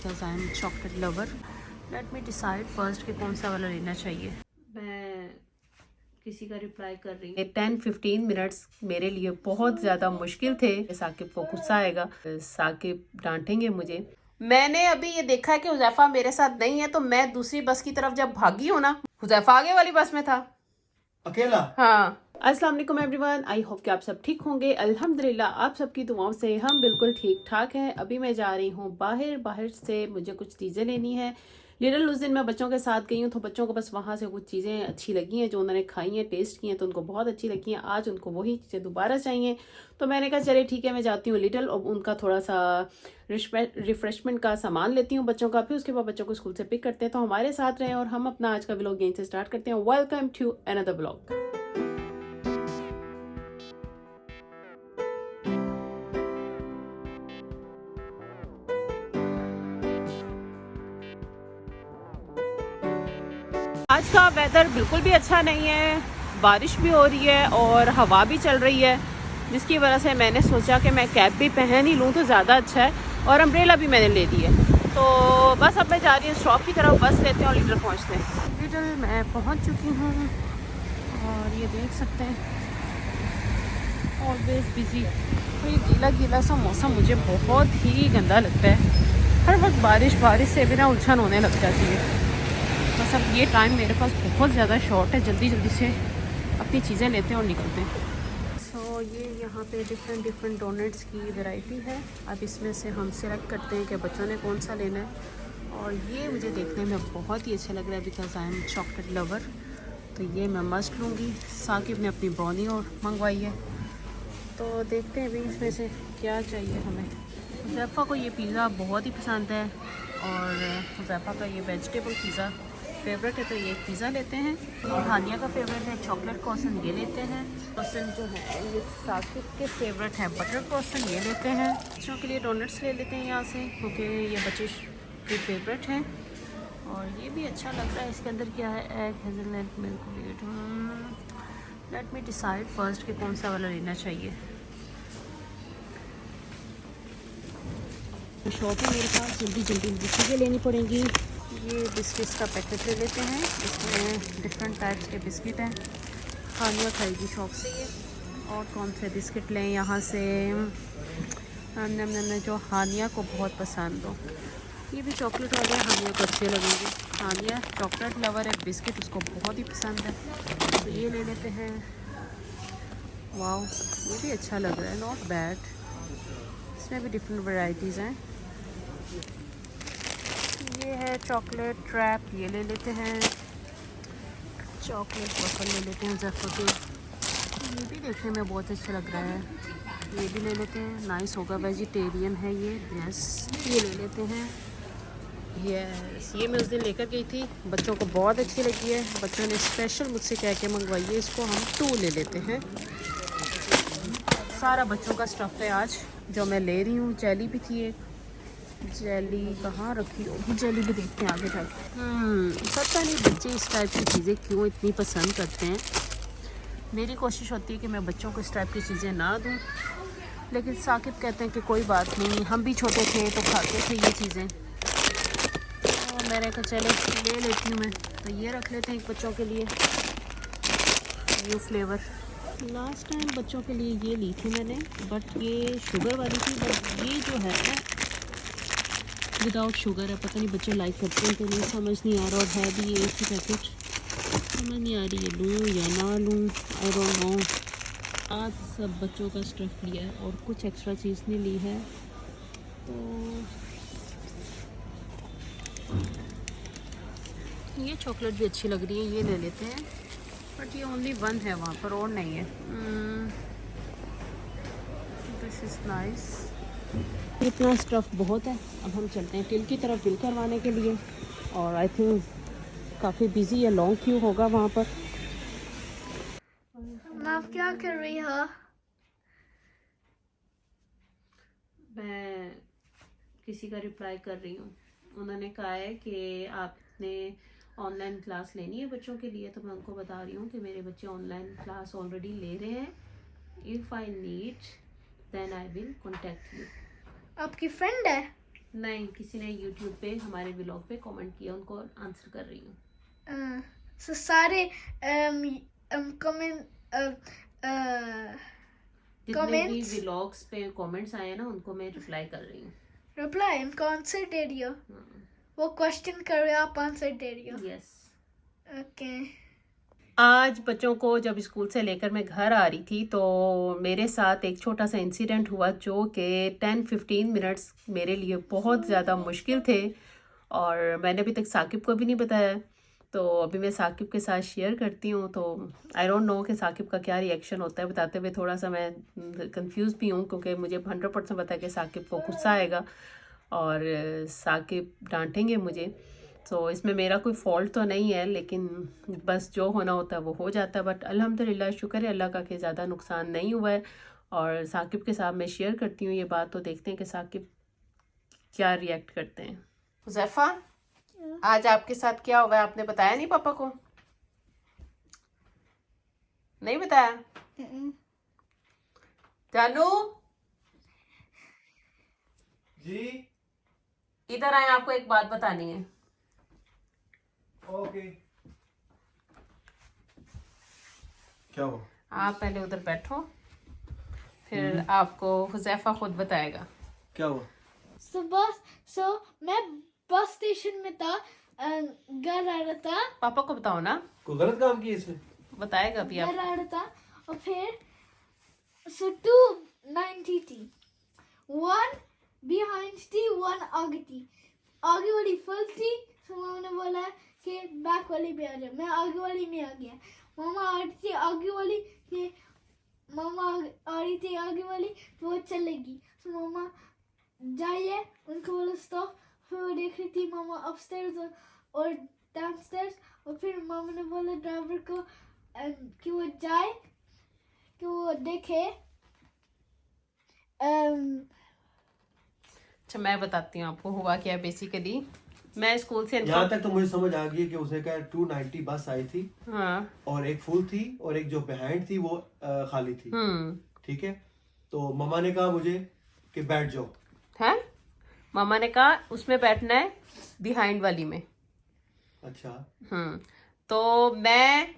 Because I am chocolate lover. Let me decide first कि कौन सा वाला लेना चाहिए। मैं किसी का रिप्लाई कर रही हूँ। 10-15 मिनट्स मेरे लिए बहुत ज़्यादा मुश्किल थे। साकिब को गुस्सा आएगा, साकिब डांटेंगे मुझे। मैंने अभी ये देखा है कि हुज़ैफा मेरे साथ नहीं है, तो मैं दूसरी बस की तरफ जब भागी हूँ ना, हुज़ैफा आगे वाली बस में था अकेला। हाँ। अस्सलाम वालेकुम एवरीवन, आई होप कि आप सब ठीक होंगे। अल्हम्दुलिल्लाह आप सबकी दुआओं से हम बिल्कुल ठीक ठाक हैं। अभी मैं जा रही हूँ बाहर से मुझे कुछ चीज़ें लेनी है। लिटिल उस दिन मैं बच्चों के साथ गई हूँ, तो बच्चों को बस वहाँ से कुछ चीज़ें अच्छी लगी हैं जो उन्होंने खाई हैं, टेस्ट की हैं, तो उनको बहुत अच्छी लगी हैं। आज उनको वही चीज़ें दोबारा चाहिए, तो मैंने कहा चले ठीक है मैं जाती हूँ लिटिल और उनका थोड़ा सा रिफ्रेशमेंट का सामान लेती हूँ बच्चों का, फिर उसके बाद बच्चों को स्कूल से पिक करते हैं। तो हमारे साथ रहें और हम अपना आज का व्लॉग यहीं से स्टार्ट करते हैं। Welcome to another vlog. आज का वेदर बिल्कुल भी अच्छा नहीं है, बारिश भी हो रही है और हवा भी चल रही है, जिसकी वजह से मैंने सोचा कि मैं कैप भी पहन ही लूँ तो ज़्यादा अच्छा है, और अम्ब्रेला भी मैंने ले ली है। तो बस अब मैं जा रही हूँ शॉप की तरफ, बस लेते हैं और लीडर पहुँचते हैं। लीडर मैं पहुँच चुकी हूँ और ये देख सकते हैं ऑलवेज बिजी। तो ये गीला गीला सा मौसम मुझे बहुत ही गंदा लगता है। हर वक्त बारिश से भी ना उलझन होने लग जाती है। बस अब ये टाइम मेरे पास बहुत ज़्यादा शॉर्ट है, जल्दी से अपनी चीज़ें लेते हैं और निकलते हैं। सो ये यहाँ पे डिफरेंट डोनट्स की वैरायटी है। अब इसमें से हम सिलेक्ट करते हैं कि बच्चों ने कौन सा लेना है, और ये मुझे देखने में बहुत ही अच्छा लग रहा है because I am chocolate lover, तो ये मैं मस्ट लूँगी। साकिब ने अपनी ब्राउनी और मंगवाई है, तो देखते हैं अभी इसमें से क्या चाहिए हमें। हुज़ैफा को ये पिज़्ज़ा बहुत ही पसंद है और हुज़ैफा का ये वेजिटेबल पिज़्ज़ा फेवरेट है, तो ये एक पिज़्ज़ा लेते हैं। और हानिया का फेवरेट है चॉकलेट क्रॉसन, ये लेते हैं। क्रॉसन जो है ये साकिब के फेवरेट है बटर क्रॉसन, ये लेते हैं। बच्चों के लिए डोनट्स ले लेते हैं यहाँ से, क्योंकि ये बच्चे के फेवरेट हैं और ये भी अच्छा लग रहा है। इसके अंदर क्या है, egg hazelnut milk bread. Let me decide first कि कौन सा वाला लेना चाहिए। शॉप है मेरे पास, जल्दी चीज़ें लेनी पड़ेंगी। ये बिस्किट्स का पैकेट ले लेते हैं, इसमें डिफरेंट टाइप्स के बिस्किट हैं। हानिया खाएगी शॉप से ये। और कौन से बिस्किट लें यहाँ से, जो हानिया को बहुत पसंद हो। ये भी चॉकलेट वाले हानिया को अच्छे लगेंगे। हानिया चॉकलेट लवर है, बिस्किट उसको बहुत ही पसंद है, तो ये ले लेते हैं। वाओ ये भी अच्छा लग रहा है, नॉट बैड। इसमें भी डिफरेंट वैराइटीज़ हैं। ये है चॉकलेट ट्रैप, ये ले लेते हैं। चॉकलेट वफल ले लेते हैं ज़फ़र के, ये भी देखने में बहुत अच्छा लग रहा है, ये भी ले लेते हैं। नाइस होगा, वेजिटेरियन है ये। यस ये ले लेते हैं। यस ये मैं उस दिन लेकर गई थी, बच्चों को बहुत अच्छी लगी है, बच्चों ने स्पेशल मुझसे कह के मंगवाई है। इसको हम 2 ले लेते हैं। सारा बच्चों का स्टफ़ है आज जो मैं ले रही हूँ। जेली भी थी एक, जेली कहाँ रखी होगी, जेली भी देखते हैं आगे जाके। पता नहीं बच्चे इस टाइप की चीज़ें क्यों इतनी पसंद करते हैं। मेरी कोशिश होती है कि मैं बच्चों को इस टाइप की चीज़ें ना दूँ, लेकिन साकिब कहते हैं कि कोई बात नहीं, हम भी छोटे थे तो खाते थे ये चीज़ें। तो मैंने कहा चले ले लेती हूँ मैं, तो ये रख लेते हैं एक बच्चों के लिए, न्यू फ्लेवर। लास्ट टाइम बच्चों के लिए ये ली थी मैंने, बट ये शुगर वाली थी, बट ये जो है विदाउट शुगर है। पता नहीं बच्चे लाइक करते हैं कि नहीं, समझ नहीं आ रहा। और है भी ये एक ही पैकेट, समझ नहीं आ रही है लूँ या ना लूँ, आई डोंट नो। आज सब बच्चों का स्टफ़ लिया है और कुछ एक्स्ट्रा चीज़ नहीं ली है, तो ये चॉकलेट भी अच्छी लग रही है, ये ले लेते हैं। बट ये ओनली 1 है वहाँ पर, और नहीं है। This is nice. इतना स्टफ़ बहुत है। अब हम चलते हैं टिल की तरफ बिल करवाने के लिए, और आई थिंक काफ़ी बिजी या लॉन्ग क्यू होगा वहाँ पर। आप क्या कर रही हो? मैं किसी का रिप्लाई कर रही हूँ। उन्होंने कहा है कि आपने ऑनलाइन क्लास लेनी है बच्चों के लिए, तो मैं उनको बता रही हूँ कि मेरे बच्चे ऑनलाइन क्लास ऑलरेडी ले रहे हैं। If I need then I will contact you. आपकी फ्रेंड है? नहीं, किसी ने YouTube पे हमारे व्लॉग पे कमेंट किया, उनको आंसर कर रही हूँ। So सारे कमेंट जितने भी व्लॉग्स पे कमेंट्स आए ना उनको मैं रिप्लाई कर रही हूँ। रिप्लाई उनको आंसर दे रही हो? वो क्वेश्चन कर रहे हो, आप आंसर दे रही हो? यस। ओके। आज बच्चों को जब स्कूल से लेकर मैं घर आ रही थी तो मेरे साथ एक छोटा सा इंसिडेंट हुआ जो कि 10-15 मिनट्स मेरे लिए बहुत ज़्यादा मुश्किल थे और मैंने अभी तक साकिब को भी नहीं बताया। तो अभी मैं साकिब के साथ शेयर करती हूँ। तो आई डोंट नो कि साकिब का क्या रिएक्शन होता है। बताते हुए थोड़ा सा मैं कंफ्यूज भी हूँ क्योंकि मुझे 100% पता है कि साकिब को गुस्सा आएगा और साकिब डांटेंगे मुझे। तो इसमें मेरा कोई फॉल्ट तो नहीं है, लेकिन बस जो होना होता है वो हो जाता है। बट अल्हम्दुलिल्लाह, शुक्र है अल्लाह का कि ज़्यादा नुकसान नहीं हुआ है। और साकिब के साथ मैं शेयर करती हूँ ये बात, तो देखते हैं कि साकिब क्या रिएक्ट करते हैं। हुज़ैफा, आज आपके साथ क्या हुआ है? आपने बताया नहीं पापा को? नहीं बताया? जानू जी, इधर आए, आपको एक बात बतानी है। ओके। क्या हुआ? आप पहले उधर बैठो, फिर आपको हुज़ैफा खुद बताएगा। क्या हुआ? मैं बस स्टेशन में था, घर आ रहा था। पापा को बताओ ना, कोई गलत काम किया इसमें? बताएगा अभी आप। घर आ रहा था और फिर 290 थी, 1 behind थी, 1 आगे थी। आगे वाली फुल थी, तो मामा ने बोला कि बैक वाली भी आ जाए। मैं आगे वाली में आ गया। मामा आ रही थी आगे वाली, कि मामा आ रही थी आगे वाली, तो वो चलेगी। तो मामा जाइए, उनको बोला स्टॉप। फिर वो देख रही थी मामा अपस्टेयर्स और डाउनस्टेयर्स। और फिर मामा ने बोला ड्राइवर को कि वो जाए, कि वो देखे। अच्छा, मैं बताती हूँ आपको हुआ क्या। बेसिकली मैं स्कूल से यहाँ तक तो मुझे समझ आ गई कि उसने कहा 290 बस आई थी। हाँ। और एक फुल थी और एक जो बिहाइंड थी वो खाली थी। ठीक है। तो मम्मा ने कहा मुझे कि बैठ जाओ। है, मामा ने कहा उसमें बैठना है, बिहाइंड वाली में। अच्छा। तो मैं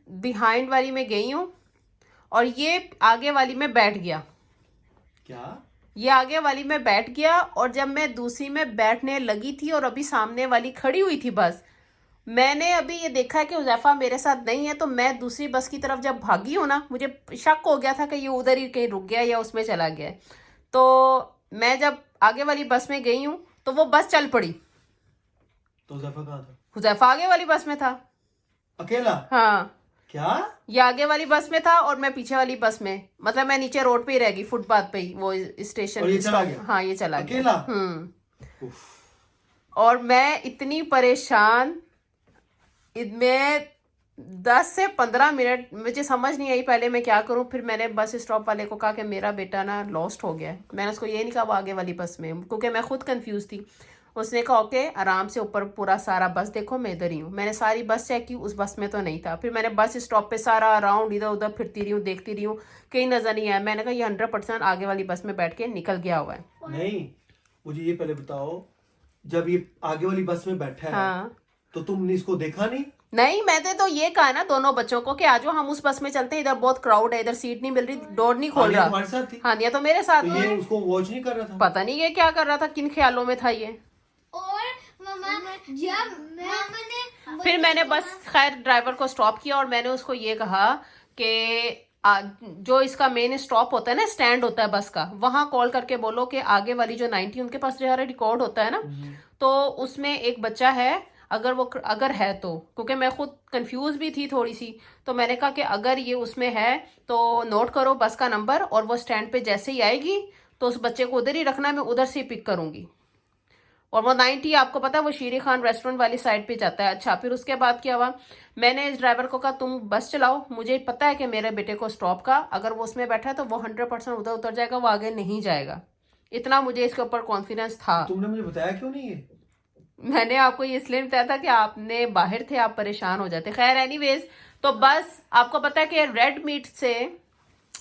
बिहाइंड वाली में गई हूँ और ये आगे वाली में बैठ गया। क्या? ये आगे वाली में बैठ गया और जब मैं दूसरी में बैठने लगी थी और अभी सामने वाली खड़ी हुई थी बस, मैंने अभी ये देखा है कि हुज़ैफा मेरे साथ नहीं है। तो मैं दूसरी बस की तरफ जब भागी हूँ ना, मुझे शक हो गया था कि ये उधर ही कहीं रुक गया या उसमें चला गया। तो मैं जब आगे वाली बस में गई हूँ तो वो बस चल पड़ी। तो हुज़ैफा कहाँ था? हुज़ैफा आगे वाली बस में था, अकेला? हाँ। क्या? ये आगे वाली बस में था और मैं पीछे वाली बस में, मतलब मैं नीचे रोड पे ही रह गई, फुटपाथ पे ही, वो स्टेशन। और ये चला गया? हाँ, ये चला अकेला? गया। उफ। और मैं इतनी परेशान, मैं 10 से 15 मिनट मुझे समझ नहीं आई पहले मैं क्या करूं। फिर मैंने बस स्टॉप वाले को कहा कि मेरा बेटा ना लॉस्ट हो गया है। मैंने उसको ये नहीं कहा वो आगे वाली बस में, क्योंकि मैं खुद कंफ्यूज थी। उसने कहा ओके, आराम से ऊपर पूरा सारा बस देखो, मैं इधर ही हूँ। मैंने सारी बस चेक की, उस बस में तो नहीं था। फिर मैंने बस स्टॉप पे सारा अराउंड इधर उधर फिरती रही हूँ, देखती रही हूँ, कहीं नजर नहीं आया। मैंने कहा ये 100% आगे वाली बस में बैठ के निकल गया हुआ है। नहीं, मुझे ये पहले बताओ, जब ये आगे वाली बस में बैठा है, हाँ, तो तुमने इसको देखा नहीं? नहीं, मैंने तो ये कहा ना दोनों बच्चों को कि आजो हम उस बस में चलते हैं, इधर बहुत क्राउड है, इधर सीट नहीं मिल रही, डोर नहीं खोल आनिया रहा। तुम्हारे साथ थी? हाँ, ये तो मेरे साथ तो था। ये उसको वॉच नहीं कर रहा था? पता नहीं ये क्या कर रहा था, किन ख्यालों में था ये। और जब फिर मैंने बस खैर ड्राइवर को स्टॉप किया और मैंने उसको ये कहा कि जो इसका मेन स्टॉप होता है ना, स्टैंड होता है बस का, वहां कॉल करके बोलो कि आगे वाली जो 90, उनके पास जो रिकॉर्ड होता है ना, तो उसमें एक बच्चा है, अगर है तो, क्योंकि मैं खुद कंफ्यूज भी थी थोड़ी सी। तो मैंने कहा कि अगर ये उसमें है तो नोट करो बस का नंबर, और वो स्टैंड पे जैसे ही आएगी तो उस बच्चे को उधर ही रखना, मैं उधर से पिक करूंगी। और वो 90 आपको पता है वो शीरी खान रेस्टोरेंट वाली साइड पे जाता है। अच्छा, फिर उसके बाद क्या हुआ, मैंने इस ड्राइवर को कहा तुम बस चलाओ, मुझे पता है कि मेरे बेटे को स्टॉप का अगर वो उसमें बैठा है तो वो 100% उधर उतर जाएगा, वो आगे नहीं जाएगा। इतना मुझे इसके ऊपर कॉन्फिडेंस था। तुमने मुझे बताया क्यों नहीं है? मैंने आपको ये इसलिए बताया था कि आपने बाहर थे, आप परेशान हो जाते। खैर एनीवेज, तो बस आपको पता है कि रेड मीट से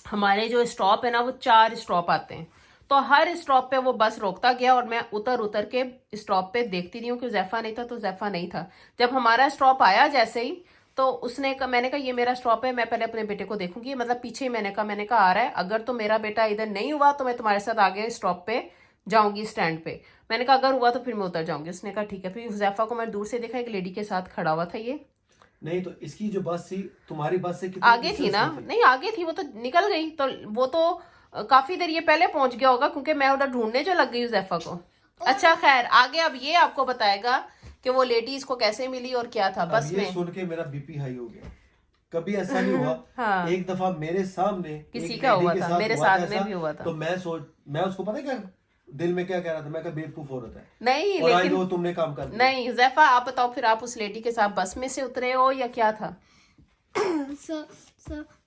हमारे जो स्टॉप है ना, वो 4 स्टॉप आते हैं। तो हर स्टॉप पे वो बस रोकता गया और मैं उतर उतर के स्टॉप पे देखती रही हूँ कि जैफा नहीं था तो जैफा नहीं था। जब हमारा स्टॉप आया जैसे ही, तो मैंने कहा ये मेरा स्टॉप है, मैं पहले अपने बेटे को देखूंगी, मतलब पीछे ही मैंने कहा आ रहा है, अगर तो मेरा बेटा इधर नहीं हुआ तो मैं तुम्हारे साथ आगे स्टॉप पे जाऊंगी, स्टैंड पे। मैंने कहा अगर हुआ तो फिर मैं उतर जाऊंगी। उसने कहा ठीक है। फिर हुजैफा को मैं दूर से देखा, एक लेडी के साथ खड़ा हुआ था। ये नहीं तो इसकी जो बस थी तुम्हारी बस से कितनी आगे थी ना? नहीं आगे थी, वो तो निकल गई। तो वो तो काफी देर ये पहले पहुंच गया होगा, क्योंकि मैं उधर ढूंढने जो लग गई हुजैफा को। अच्छा खैर, आगे अब ये आपको बताएगा कि वो लेडी इसको कैसे मिली और क्या था बस ये में। सुन के मेरा बीपी हाई हो गया। कभी ऐसा नहीं हुआ। हाँ। एक दफा मेरे सामने किसी एक का लेडी हुआ के था, साथ मेरे हुआ साथ था में ऐसा, भी हुआ था। तो मैं उसको पता है क्या दिल में क्या कह रहा था, मैं कहा बेवकूफ औरत है नहीं और आज लेकिन वो तुमने काम कर दिया। नहीं हुजैफा, आप बताओ फिर, आप उस लेडी के साथ बस में से उतरे हो या क्या था? so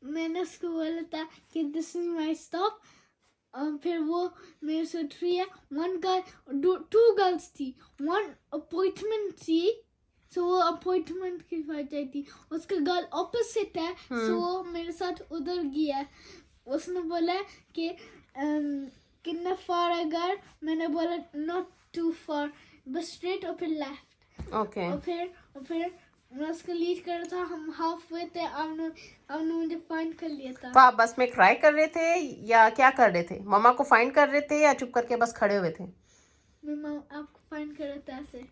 मैंने उसको बोला था कि दिस इज माय स्टॉप। फिर वो मेरे से उतरी है। टू गर्ल्स थी, वन अपॉइंटमेंट थी, सो वो अपॉइंटमेंट की वजह थी। उसका गर्ल ऑपोजिट है, सो वो मेरे साथ उधर गया। उसने बोला कि कितना फार है घर। मैंने बोला नॉट टू फार, बस स्ट्रेट और फिर लेफ्ट। ओके। और फिर मैं उसको लीड कर रहा था। हम हाफ वे थे, आपने मुझे फाइंड कर लिया था। तो आप बस में क्राई कर रहे थे या क्या कर रहे थे? मम्मा को फाइंड कर रहे थे या चुप करके बस खड़े हुए थे? मैं आपको फाइंड कर रहा था ऐसे।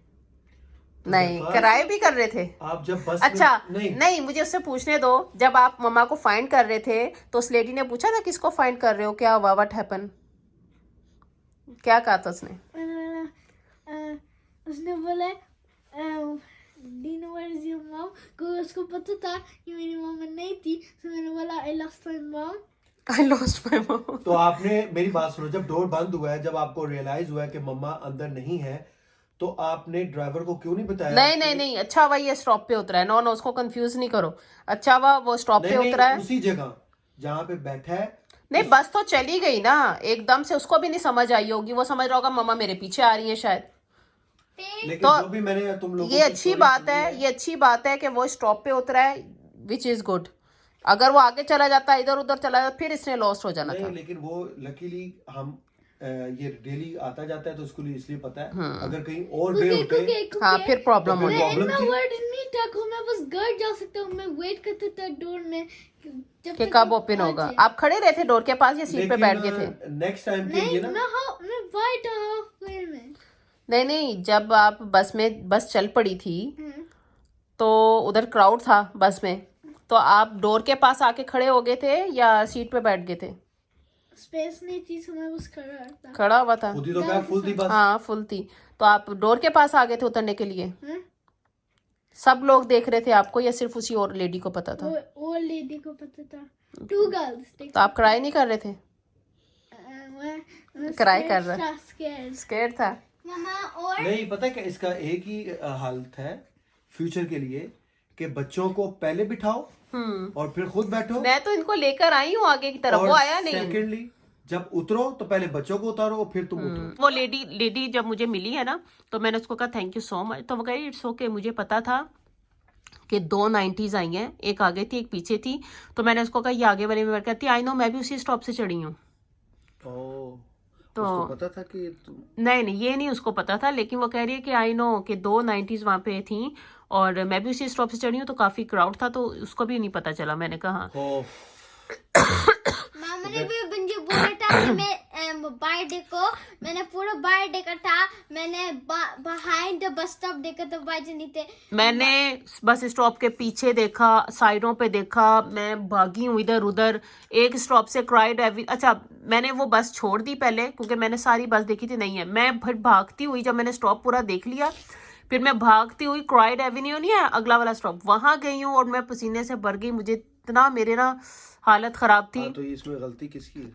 नहीं, क्राई भी कर रहे थे आप जब बस अच्छा में नहीं, मुझे उससे पूछने दो। जब आप मम्मा को फाइंड कर रहे थे तो उस लेडी ने पूछा था किसको फाइंड कर रहे हो, क्या हुआ, व्हाट हैपन, क्या कहा था उसने? उसने बोला Do you know where is your mom? क्योंकि उसको पता था कि मेरी मम्मा नहीं थी, तो मैंने बोला I lost my mom. I lost my mom. तो आपने मेरी बात सुनो, जब डोर बंद हुआ है, जब आपको रियलाइज हुआ है कि मम्मा अंदर नहीं है, तो आपने ड्राइवर को क्यों नहीं बताया? नहीं, अच्छा हुआ ये स्टॉप पे उतरा है। नो उसको कंफ्यूज नहीं करो। अच्छा हुआ वो स्टॉप पे उतरा है, उसी जगह जहाँ पे बैठा है। नहीं बस तो चली गई ना एकदम से, उसको भी नहीं समझ आई होगी। वो समझ रहा होगा मम्मा मेरे पीछे आ रही है शायद। लेकिन तो जो भी मैंने तुम लोगों ये अच्छी बात है, ये अच्छी बात है कि वो स्टॉप पे उतरा है, विच इज गुड। अगर वो आगे चला जाता, इधर उधर चला जाता, फिर इसने लॉस्ट हो जाना था। लेकिन वो लकीली हम ये डेली आता जाता है तो उसको इसलिए पता है। अगर कहीं और गए होते हाँ फिर प्रॉब्लम तो होगी। प्रॉब्लम थी। वर्ड नहीं था कि मैं बस घर जा सकता हूँ। मैं वेट करता था डोर में कि कब ओपन होगा। आप खड़े रहे थे डोर के पास या सीट पे बैठ गए थे? नेक्स्ट टाइम के लिए ना मैं वाइट हाफ में नहीं, जब आप बस चल पड़ी थी तो उधर क्राउड था बस में, तो आप डोर के पास आके खड़े हो गए थे या सीट पे बैठ गए थे? स्पेस नहीं थी, so मैं बस खड़ा हुआ था। खुद ही तो क्या फुल थी बस। हाँ फुल थी। तो आप डोर के पास आ गए थे उतरने के लिए? सब लोग देख रहे थे आपको या सिर्फ उसी और लेडी को पता था? वो लेडी को पता था। Two girls. तो आप क्राई नहीं कर रहे थे? क्राई कर रहा, स्कैर्ड था। और नहीं पता है क्या, इसका एक ही हालत है फ्यूचर के लिए कि बच्चों को पहले बिठाओ और फिर खुद बैठो। मैं तो इनको लेकर आई हूँ आगे की तरफ, वो आया नहीं। सेकेंडली जब उतरो तो पहले बच्चों को उतारो फिर तुम उतरो। वो लेडी जब मुझे मिली है ना, तो मैंने उसको कहा थैंक यू सो मच। तो वो कही इट्स ओके, मुझे पता था कि 2 90s आई हैं, एक आगे थी एक पीछे थी। तो मैंने उसको कहा ये आगे वाली में बैठ, कहती आई नो मैं भी उसी स्टॉप से चढ़ी हूँ। तो उसको पता था कि नहीं ये नहीं उसको पता था, लेकिन वो कह रही है कि आई नो कि 2 90s वहाँ पे थी और मैं भी उसी स्टॉप से चढ़ी हूँ, तो काफी क्राउड था, तो उसको भी नहीं पता चला। मैंने कहा मामा ने भी मुझे बोला था कि मैं बर्थडे को मैंने पूरा बाहर देखा था। मैंने बिहाइंड द बस स्टॉप देखा था, बाजू नहीं थे। मैंने बस स्टॉप के पीछे देखा, साइडों पे देखा, मैं भागी हूँ इधर उधर। एक स्टॉप से क्राइड एवेन्यू, अच्छा मैंने वो बस छोड़ दी पहले क्योंकि मैंने सारी बस देखी थी, नहीं है। मैं फिर भागती हुई, जब मैंने स्टॉप पूरा देख लिया, फिर मैं भागती हुई क्राइड एवेन्यू नहीं है अगला वाला स्टॉप, वहां गई हूँ और मैं पसीने से भर गई। मुझे इतना मेरे ना हालत खराब थी। तो इसमें गलती किसकी है?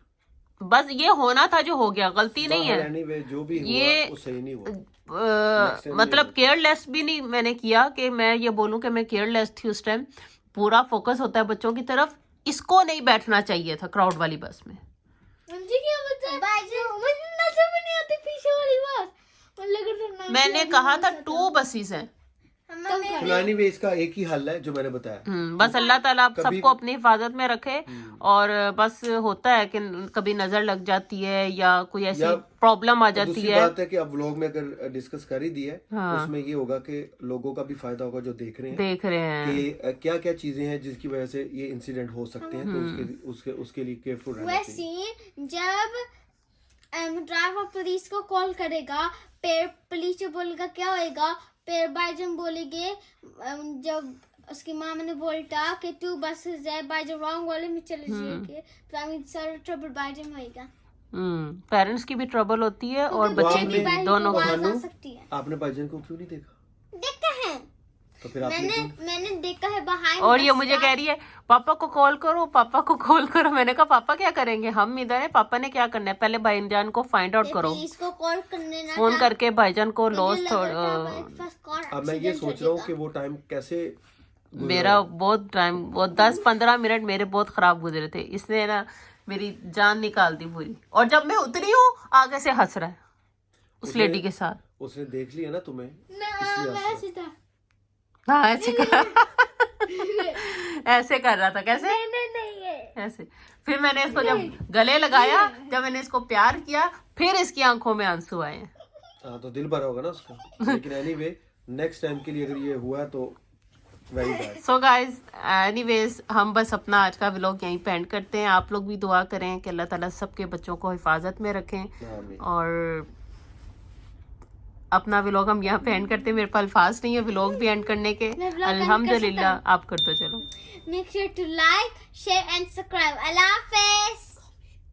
बस ये होना था जो हो गया, गलती नहीं है। anyway, जो भी ये हुआ वो सही नहीं हुआ। मतलब केयरलेस भी नहीं मैंने किया कि मैं ये बोलूं कि मैं केयरलेस थी उस टाइम। पूरा फोकस होता है बच्चों की तरफ। इसको नहीं बैठना चाहिए था क्राउड वाली बस में। मुझे क्या पता, मुझे नजर भी नहीं आती पीछे वाली बस। मैंने कहा था 2 बसेस हैं, तो एनीवे इसका एक ही हल है जो मैंने बताया। बस अल्लाह ताला आप सबको अपनी हिफाजत में रखे। और बस होता है कि कभी नजर लग जाती है या कोई ऐसी प्रॉब्लम आ जाती दूसरी है। बात है कि अब व्लॉग में अगर डिस्कस कर ही दिया है उसमें ये होगा कि लोगों का भी फायदा होगा जो देख रहे हैं कि क्या क्या चीजें हैं जिसकी वजह से ये इंसिडेंट हो सकते हैं, तो उसके लिए केयरफुल रहना चाहिए। वैसे जब ड्राइवर पुलिस को कॉल करेगा, फिर पुलिस जो बोलेगा क्या होएगा, फिर भाईजान बोलेंगे जब उसकी माँ ने बोलता कि तू बस से जाए, भाईजान रॉन्ग वाले में चले जाएंगे, तो सारा ट्रबल भाईजान होएगा। पेरेंट्स की भी ट्रबल होती है और बच्चे की, दोनों आ सकती है। आपने भाईजान को क्यों नहीं देखा? देखा है तो फिर आपने मैंने देखा है behind और the ये मुझे कह रही है पापा को कॉल करो, पापा को कॉल करो। मैंने कहा पापा क्या करेंगे, हम इधर है, पापा ने क्या करना है, पहले भाईजान को फाइंड आउट करो, पुलिस को कॉल करने ना फोन करके भाईजान को लॉस्ट। अब मैं ये सोच रहा हूँ कि वो टाइम कैसे मेरा बहुत टाइम, वो 10-15 मिनट मेरे बहुत खराब गुजरे थे। इसने ना मेरी जान निकाल दी पूरी। और जब मैं उतरी हूँ आगे से हंस रहा है उस लेडी के साथ। उसने देख लिया ना तुम्हें, हाँ ऐसे ऐसे कर रहा था। कैसे? ऐसे। फिर मैंने इसको जब गले लगाया, जब मैंने इसको प्यार किया, फिर इसकी आंखों में आंसू आए। हाँ तो दिल भरा होगा ना उसका। लेकिन एनीवे नेक्स्ट टाइम के लिए अगर ये हुआ है तो very bad. So guys anyways हम बस अपना आज का व्लॉग यहीं पे एंड करते हैं। आप लोग भी दुआ करें कि अल्लाह ताला सबके बच्चों को हिफाजत में रखें। और अपना व्लॉग हम यहाँ पे एंड करते हैं। मेरे पास अल्फाज नहीं है व्लॉग भी एंड करने के। अल्हम्दुलिल्लाह आप कर दो। चलो, Make sure to like, share and subscribe. Allah Hafiz.